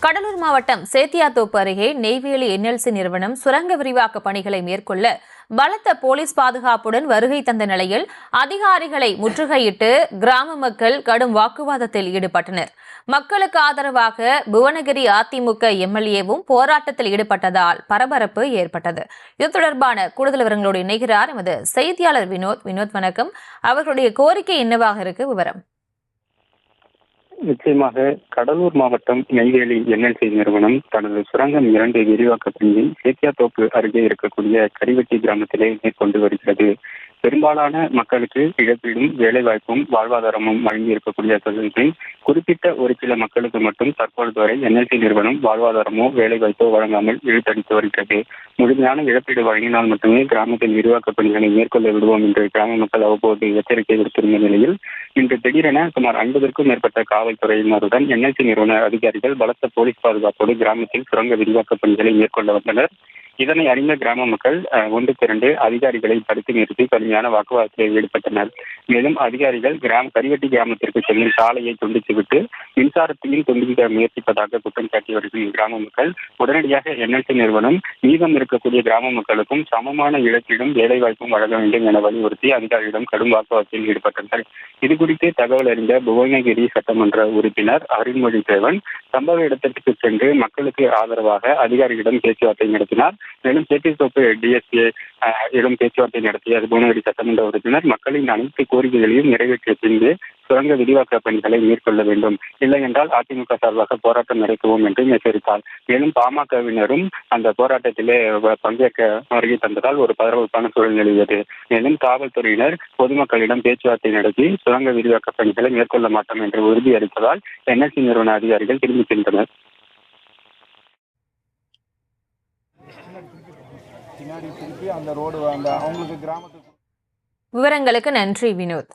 கடலூர் மாவட்டம் சேத்தியாத்தோப்பு அருகே நெய்வேலி என்எல்சி நிறுவனம் சுரங்க விரிவாக்க பணிகளை மேற்கொள்ள பலத்த போலீஸ் பாதுகாப்புடன் வருகை தந்த நிலையில் அதிகாரிகளை முற்றுகையிட்டு கிராம மக்கள் கடும் வாக்குவாதத்தில் ஈடுபட்டனர். மக்களுக்கு ஆதரவாக புவனகிரி அதிமுக எம்எல்ஏவும் போராட்டத்தில் ஈடுபட்டதால் பரபரப்பு ஏற்பட்டது. இது தொடர்பான கூடுதல் விவரங்களோடு இணைகிறார் எமது செய்தியாளர் வினோத். வணக்கம். அவர்களுடைய கோரிக்கை என்னவாக இருக்கு? விவரம். நிச்சயமாக கடலூர் மாவட்டம் நெய்வேலி என்எல்சி நிறுவனம் தனது சுரங்கம் 2 விரிவாக்க பணியை சேத்தியாத்தோப்பு அருகே இருக்கக்கூடிய கரிவெட்டி கிராமத்திலே மேற்கொண்டு வருகிறது. பெரும்பாலான மக்களுக்கு இழப்பீடும் வேலைவாய்ப்பும் வாழ்வாதாரமும் வழங்கி இருக்கக்கூடிய தொழில்களில் குறிப்பிட்ட ஒரு சில மக்களுக்கு மட்டும் தற்பொழுது வரை என்எல்சி நிறுவனம் வாழ்வாதாரமோ வேலைவாய்ப்போ வழங்காமல் இழுத்தடித்து வருகிறது. முழுமையான இழப்பீடு வழங்கினால் மட்டுமே கிராமத்தில் விரிவாக்க பணிகளை மேற்கொள்ள விடுவோம் என்று கிராம மக்கள் அவ்வப்போது எச்சரிக்கை விடுத்திருந்த நிலையில் இன்று திடீரென சுமார் 50க்கும் மேற்பட்ட காவல்துறையினருடன் என்எல்சி நிறுவன அதிகாரிகள் பலத்த போலீஸ் பாதுகாப்போடு கிராமத்தில் சுரங்க விரிவாக்க பணிகளை மேற்கொள்ள வந்தனர். இதனை அறிந்த கிராம மக்கள் ஒன்று திரண்டு அதிகாரிகளை தடுத்து நிறுத்தி கடுமையான வாக்குவாதத்தில் ஈடுபட்டனர். மேலும் அதிகாரிகள் கரிவெட்டி கிராமத்திற்கு செல்லும் சாலையை துண்டித்துவிட்டு மின்சாரத்தையும் துண்டிக்க முயற்சிப்பதாக குற்றம் சாட்டி வருகிற கிராம மக்கள் உடனடியாக என்எல்சி நிறுவனம் மீதம் இருக்கக்கூடிய கிராம மக்களுக்கும் சமமான இழப்பீடும் வேலைவாய்ப்பும் வழங்க வேண்டும் என வலியுறுத்தி அதிகாரிகளிடம் கடும் வாக்குவாதத்தில் ஈடுபட்டனர். இதுகுறித்து தகவல் அறிந்த புவனகிரி சட்டமன்ற உறுப்பினர் அருண்மொழி தேவன் சம்பவ இடத்திற்கு சென்று மக்களுக்கு ஆதரவாக அதிகாரிகளிடம் பேச்சுவார்த்தை நடத்தினார். மேலும் சேத்தியாத்தோப்பு டிஎஸ்பி இடம் பேச்சுவார்த்தை நடத்திய புவனகிரி சட்டமன்ற உறுப்பினர் மக்களின் அனைத்து கோரிக்கைகளையும் நிறைவேற்றிய பின்பு சுரங்க விரிவாக்க பணிகளை மேற்கொள்ள வேண்டும், இல்லை என்றால் அதிமுக சார்பாக போராட்டம் நடத்துவோம் என்று எச்சரித்தார். மேலும் பாமகவினரும் அந்த போராட்டத்திலே பங்கேற்க வருகை தந்ததால் ஒரு பரபரப்பான சூழல் நிலவியது. மேலும் காவல்துறையினர் பொதுமக்களிடம் பேச்சுவார்த்தை நடத்தி சுரங்க விரிவாக்க பணிகளை மேற்கொள்ள மாட்டோம் என்று உறுதியளித்ததால் என்எல்சி நிறுவன அதிகாரிகள் திரும்பி சென்றனர். விவரங்களுக்கு நன்றி வினோத்.